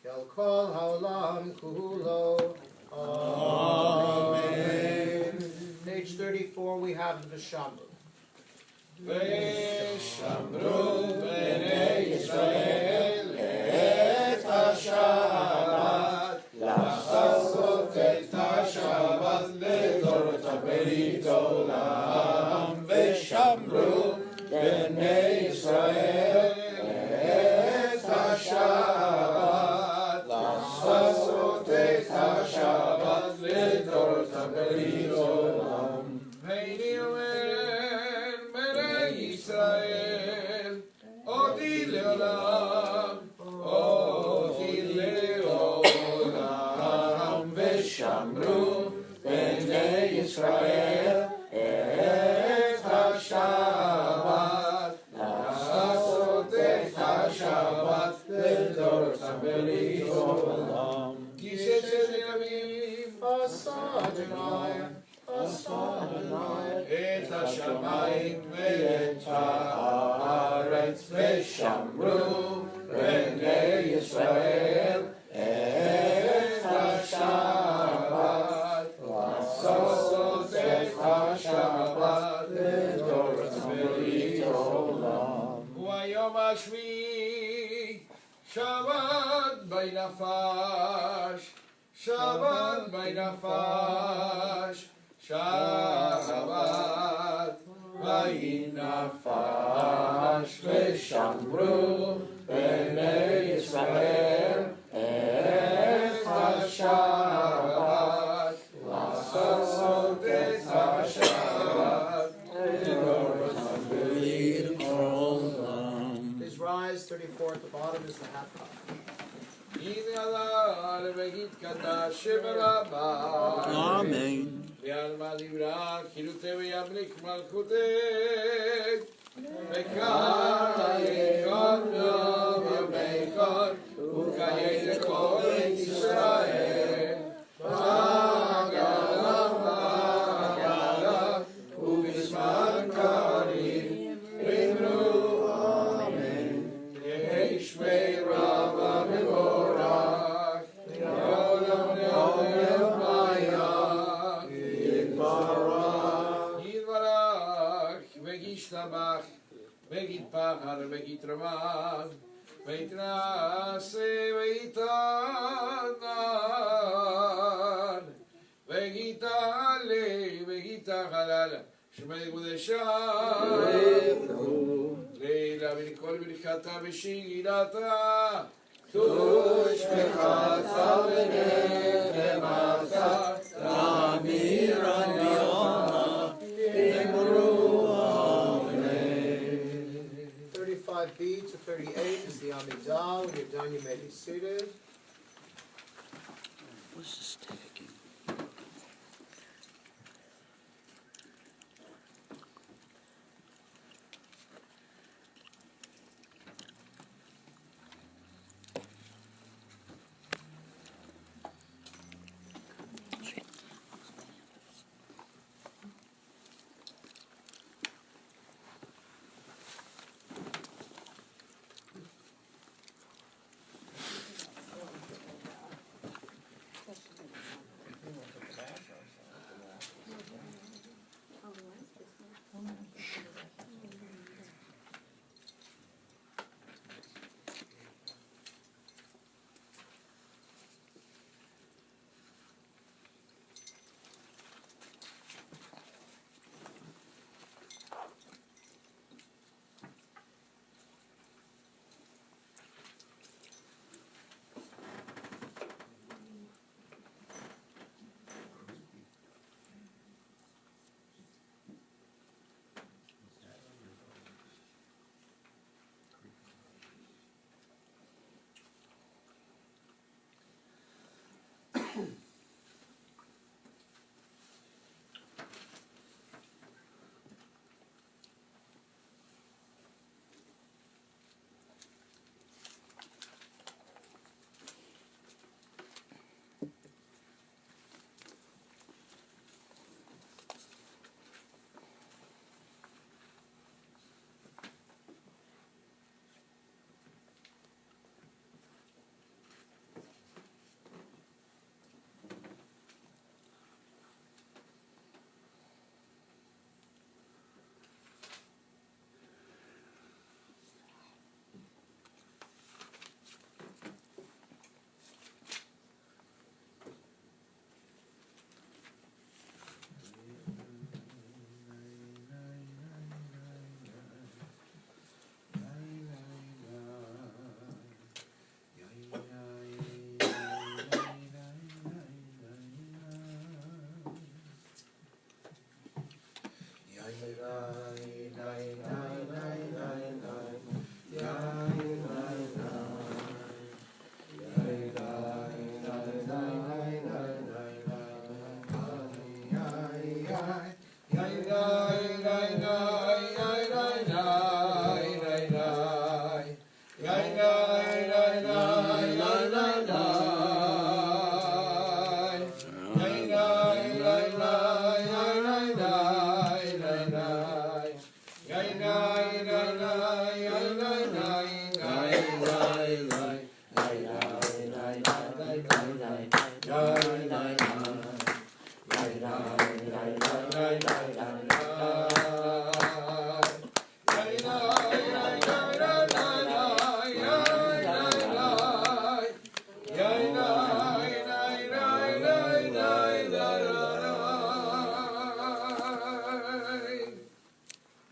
v'al kol haolam kulo. Amen. Page 34, we have the V'shamru. V'shamru b'nei Yisrael et ha-Shabbat לעשות את השבת לדורות הברית עולם ושמרו בני ישראל את השבת לעשות את השבת לדורות הברית עולם והנה אומר בני ישראל אותי לעולם אותי לעולם ושמרו בני ישראל את השבת לעשות את השבת לדורות הברית עולם כי ששת ימים עשה אדוני את השמיים ואת הארץ ושמרו בני ישראל את השבת לעשות את השבת לדורות הברית עולם והיום השביעי שבת בי נפש שבת בי נפש שבת בי נפש ושמרו בני ישראל את השבת לעשות את השבת לדורות הברית עולם. Please rise, 34 at the bottom is the half copy. ויתקדש שם רבה. Amen. ועלמא נברא חילותי וימליך מלכותי. וקרא יקום יום ימיכון וחיי לכל בית ישראל. בגלה ובזמן קריב אמרו אמן. יהי שמי רבה מבורך לעולם לעולם ויה יתברך וישתבח ויתפאר ויתרומם ויתנשא ויתענן ויתעלה ויתהלל שמי קדושה לילה ולכל ברכתה ושגילתה קדוש בחצה ונחמתה תמירן ביונה אמרו אמן. 35B to 38 is the Amidah. When you're done, you may be seated. What's this taking?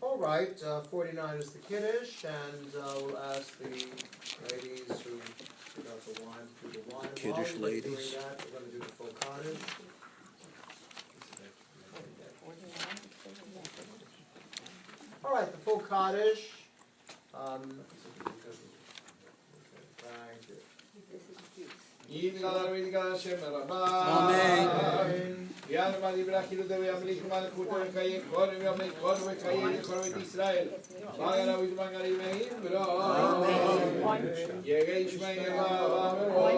All right, 49 is the Kiddush, and we'll ask the ladies who put out the wine to do the wine. Kiddush While we're doing ladies. that, we're going to do the full Kaddish. All right, the full Kaddish. Thank you. יתגדל ויתגדל השם רבה. אמן. יאללה דיברה חילותו וימליך מלכותו וחיי כל וימליך כל וחיי כל בית ישראל. מגלה וזמגלה ימאים ולא. יגה ישמע יגה ואמרו.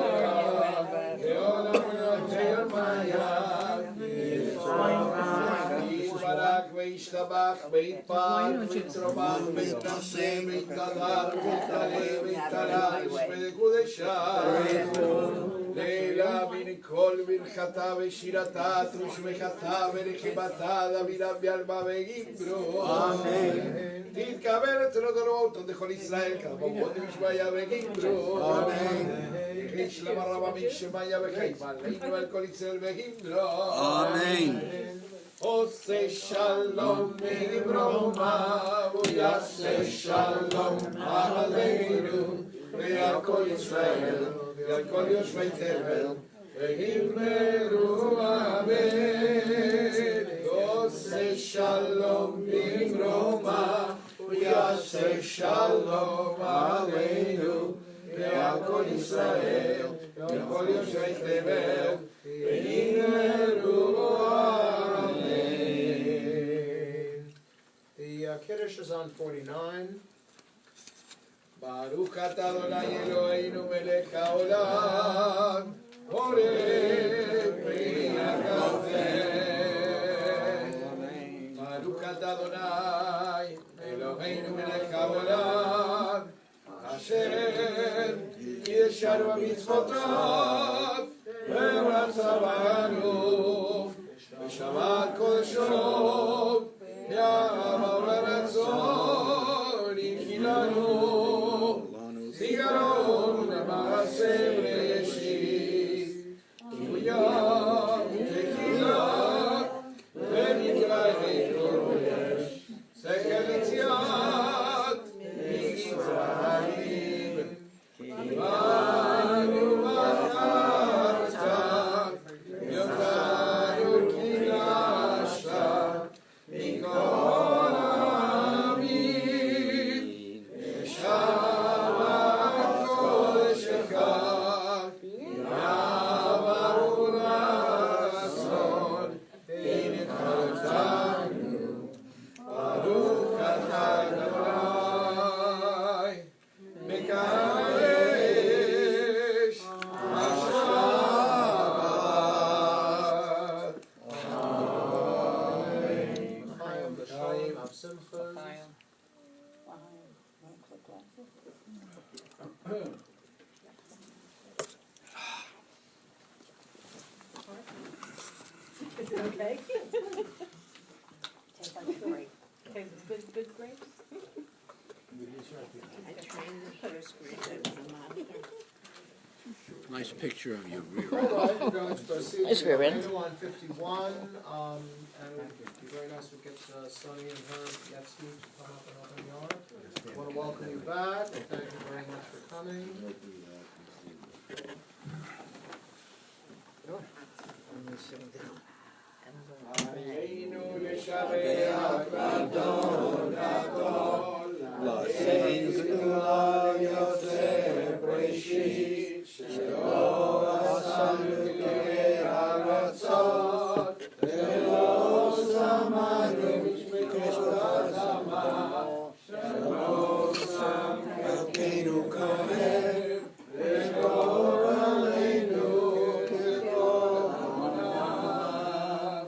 יאללה ונתחיל מיה. יתברך וישתבח ויתפאר ויתרומם ויתנשא ויתגדל ויתעלה ויתעלה ושמקודשה. לילה מכל ברכתה ושירתה תרושמחתה ורכיבתה דמינה ביאלמה וגימברו. תתקבל את רדורות עוד לכל ישראל כרבבות ומשמעיה וגימברו. יחי שלמה רבה משמעיה וחיפה עלינו על כל ישראל וגימברו. אמן. עושה שלום ממרומה ויעשה שלום עלינו ועל כל ישראל ועל כל יושבי תבל ויגמרו אמן. עושה שלום ממרומה ויעשה שלום עלינו ועל כל ישראל ועל כל יושבי תבל ויגמרו אמן. The Kiddush is on 49. ברוך אתה אדוני אלוהינו מלך העולם, בורא פרי הקפה. ברוך אתה אדוני אלוהינו מלך העולם, אשר קידשנו במצוותיו ורצה בנו ושמע קודשו יאמר ורצון יחילנו זיכרון למעשה ולראשית כיבויה תחילה ונקרא קודש שכל יציאת מצרים קיבלנו בחרת יותנו קילשת מכל העמים ושבת קודשך יעברו רצון הנה קראתנו ברוך אתה אדוני מקדש השבת. Sholom of Simcha. Is it okay? Take like 3. Okay, good grapes? I trained the first grade, I was a monitor. Nice picture of you, All Rira. right, we're going to proceed Nice, to Reverend. item on 51, and it would be very nice to get Sonny and her Yatsky to come up and open the yard. I want to welcome you back, and thank you very much for coming. עלינו לשבח אדון הכל, לעשות סגולה יוצא בראשית, שלא עשנו כהרצות, ולא שמנו משפחות אדמה, שלא שם חלקנו כהן, וגור עלינו ככל העולם.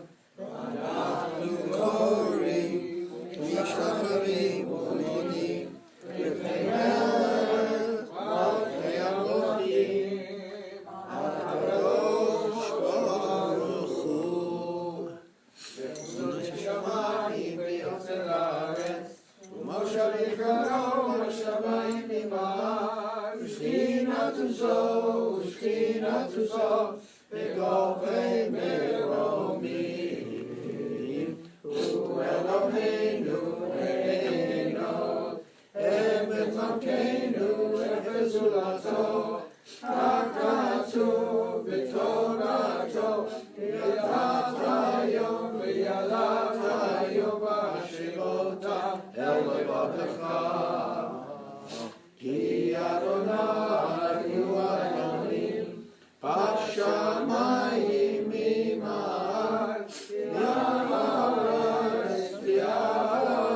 אנחנו קוראים, משתחווים ומודים, לפני מלך מלכי המלכים, הקדוש ברוך הוא. בחסות השמיים ויוצא לארץ, ומושב יקרו בשמיים ממעל, ושכינתו זו ושכינתו זו, בגובי מרומים. הוא אלוהינו ואינו, עבד מלכנו אפס זולתו, הכתוב בתורתו, ידעת היום וידעת היום בהשבות אל לבבך. כי אדוני הוא האלוהים, בשמיים ממעל, מהארץ והארץ,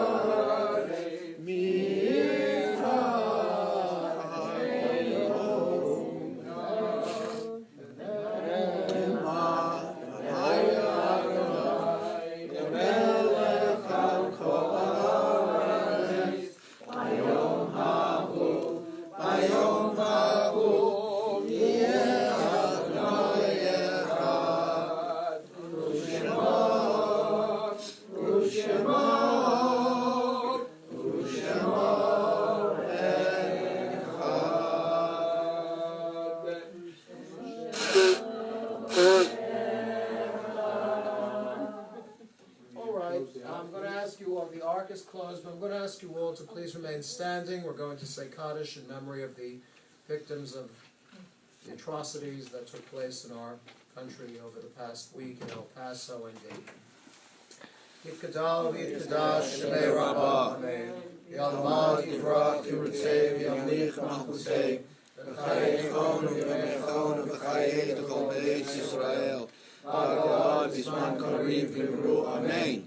All right, I'm going to ask you all, the ark is closed, but I'm going to ask you all to please remain standing. We're going to say Kaddish in memory of the victims of the atrocities that took place in our country over the past week in El Paso and Dayton. Yitkadal v'yitkadash Shemei Rabbah, Yalmad Yivrach Yirutzei v'yamlich Malchutei, V'chayei Chonu v'mechonu v'chayei D'chol Be'etz Yisrael, V'agad B'zman Kariv V'imru Amen.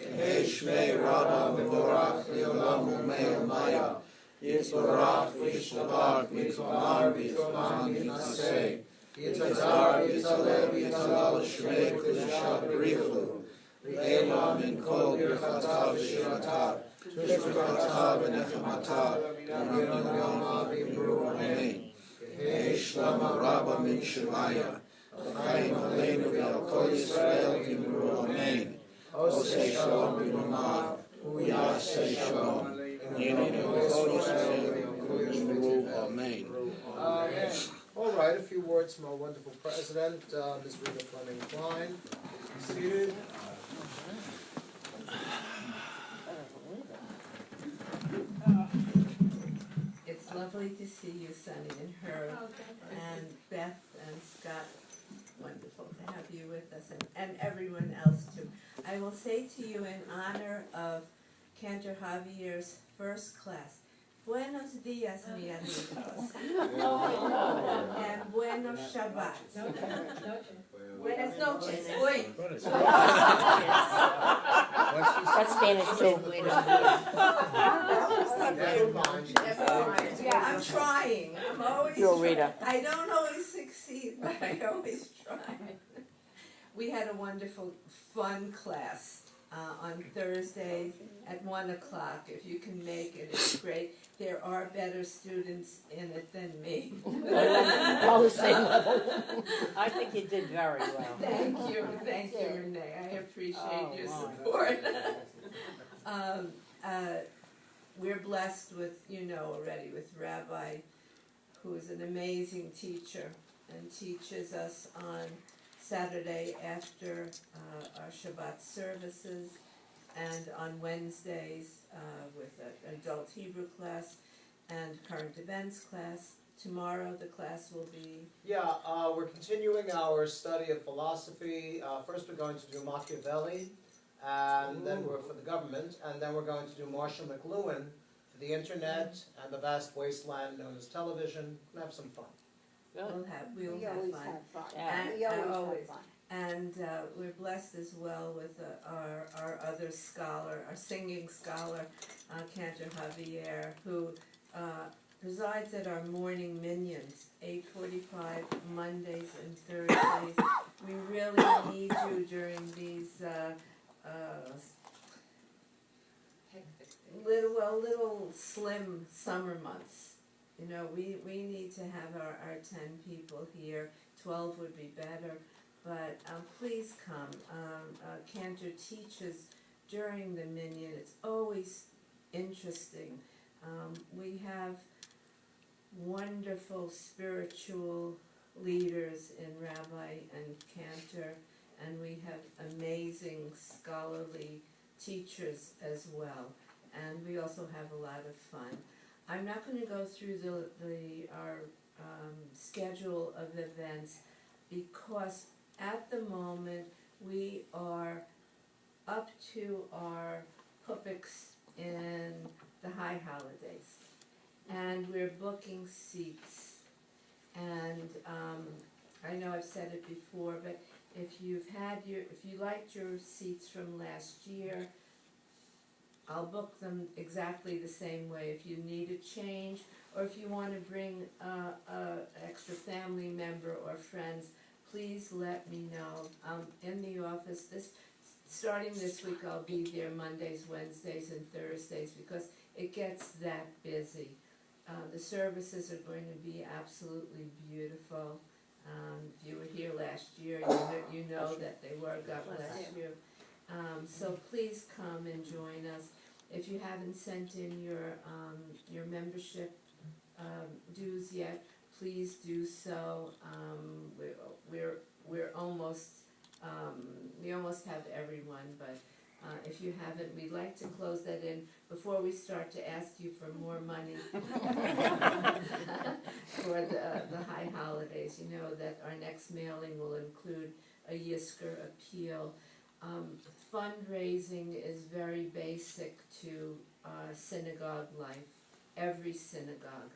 Yehei Shmei Rabbah Mevorach Le'olam U'mei Maya, Yitzbarach v'yishtabach v'yitmar v'yitman v'yitnaseh, Yitzadar v'yitzaleh v'yitzalal Shmei Kedusha B'richu, V'ela min kol birchata v'shirata, Tushbechata v'nechemata, V'yam yama v'imru Amen. Yehei Shlama Rabba min Shemaya, V'chaim aleinu v'al kol Yisrael v'imru Amen. Osei Shalom b'numav, U'yasei Shalom. Amen. All right, a few words from our wonderful president, Ms. Rita Fleming Klein. Be seated. It's lovely to see you, Sonny and Herb, and Beth and Scott. Wonderful to have you with us, and everyone else too. I will say to you in honor of Cantor Javier's first class, Buenos dias, mi amigos, and Buenos Shabbat. Buenas noches. That's Spanish too. Yeah, I'm trying. I'm always You'll read it. I don't always succeed, but I always try. We had a wonderful, fun class on Thursday at 1 o'clock. If you can make it, it's great. There are better students in it than me. All the same level. I think you did very well. Thank you, Renee. I appreciate your support. We're blessed with, already, with Rabbi, who is an amazing teacher and teaches us on Saturday after our Shabbat services, and on Wednesdays with an adult Hebrew class and current events class. Tomorrow the class will be... Yeah, we're continuing our study of philosophy. First we're going to do Machiavelli, and then we're for the government, and then we're going to do Marshall McLuhan for the internet and the vast wasteland known as television. We'll have some fun. We'll have fun. And we're blessed as well with our other scholar, our singing scholar, Cantor Javier, who presides at our morning minions, 8:45 Mondays and Thursdays. We really need you during these little slim summer months. We need to have our 10 people here. 12 would be better. But please come. Cantor teaches during the minion. It's always interesting. We have wonderful spiritual leaders in Rabbi and Cantor, and we have amazing scholarly teachers as well. And we also have a lot of fun. I'm not going to go through our schedule of events because at the moment we are up to our pupiks in the high holidays, and we're booking seats, and I know I've said it before, but if you liked your seats from last year, I'll book them exactly the same way. If you need a change, or if you want to bring a extra family member or friends, please let me know. I'm in the office starting this week. I'll be there Mondays, Wednesdays, and Thursdays because it gets that busy. The services are going to be absolutely beautiful. If you were here last year, you know that they were. God bless you. So please come and join us. If you haven't sent in your membership dues yet, please do so. We're almost we almost have everyone, but if you haven't, we'd like to close that in before we start to ask you for more money for the high holidays. You know that our next mailing will include a Yisker appeal. Fundraising is very basic to synagogue life, every synagogue.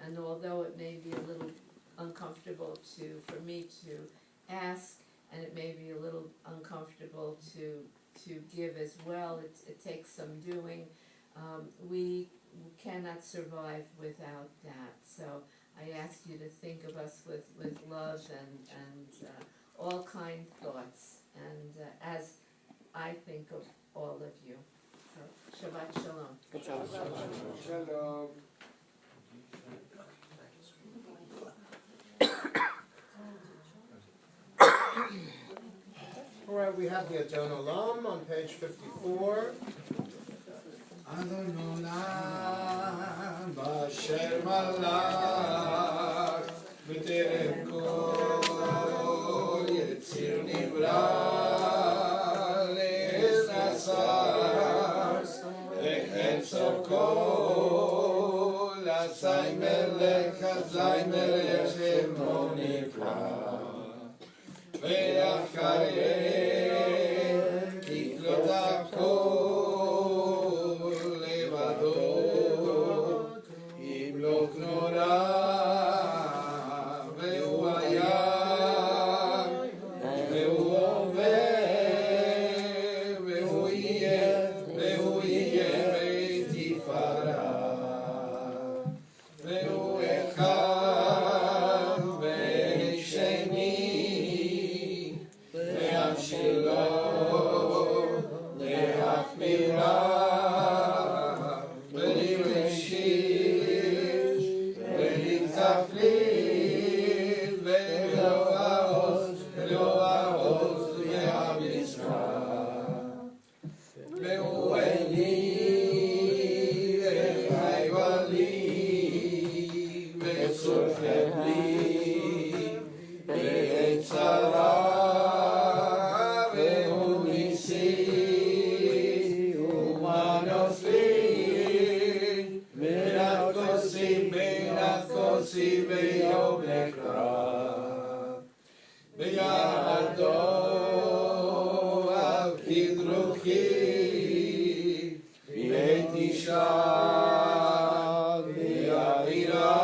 And although it may be a little uncomfortable for me to ask, and it may be a little uncomfortable to give as well, it takes some doing. We cannot survive without that. So I ask you to think of us with love and all kind thoughts, and as I think of all of you. So, Shabbat Shalom. Shalom. All right, we have the Adon Olam on page 54. Adon Olam Basher Malach B'terem kol Yetzir Nivra Le'esasar Echetzo kol Asay Melech Asay Melech Shemo Nivra ואחריהם תקלוט הכל לבדו ימלוך נורא והוא היה והוא עובר והוא יהיה בתפארה והוא אחד ושני Shalom, le'achmira, ve'lireshit, ve'litzaflil, ve'lo'ahoz, le'am Yisrael. Ve'u'eli, ve'chayvali, ve'tzorchevli, ve'etzara. ביום נקרא בידו על כדרוכי בית אישה ויעירה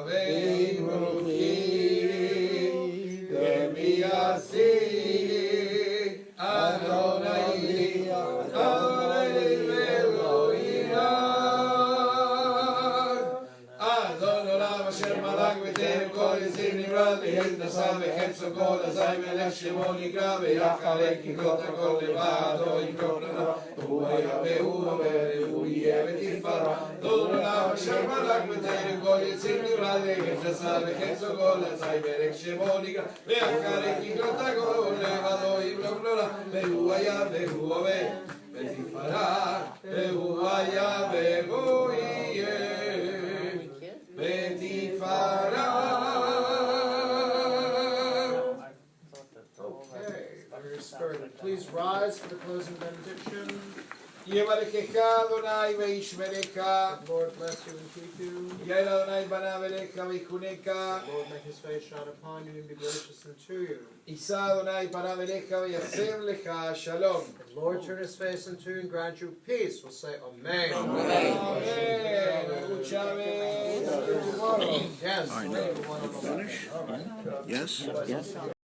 ויברוכי ומייסי אדוני נסע וחצו כל אזי מלך שמו נקרא ויחלק יקרות הכל לבדו יקרות לנו הוא היה והוא עובר והוא יהיה בתפארה דון עולם אשר מלך בטרם כל יציר נברא נסע וחצו כל אזי מלך שמו נקרא ויחלק יקרות הכל לבדו יקרות לנו והוא היה והוא עובר בתפארה והוא היה והוא יהיה בתפארה. Please rise for the closing benediction. Yevarechecha Adonai ve'yishmerecha. Lord bless you and keep you. Yael Adonai banav elecha v'yichunecha. Lord make his face shine upon you and be gracious unto you. Yisa Adonai banav elecha v'yasem lecha shalom. The Lord turn his face unto you and grant you peace. We'll say Amen. Amen. Amen. Yes. I know. later one on the left. Finish? All right. Yes? Yes.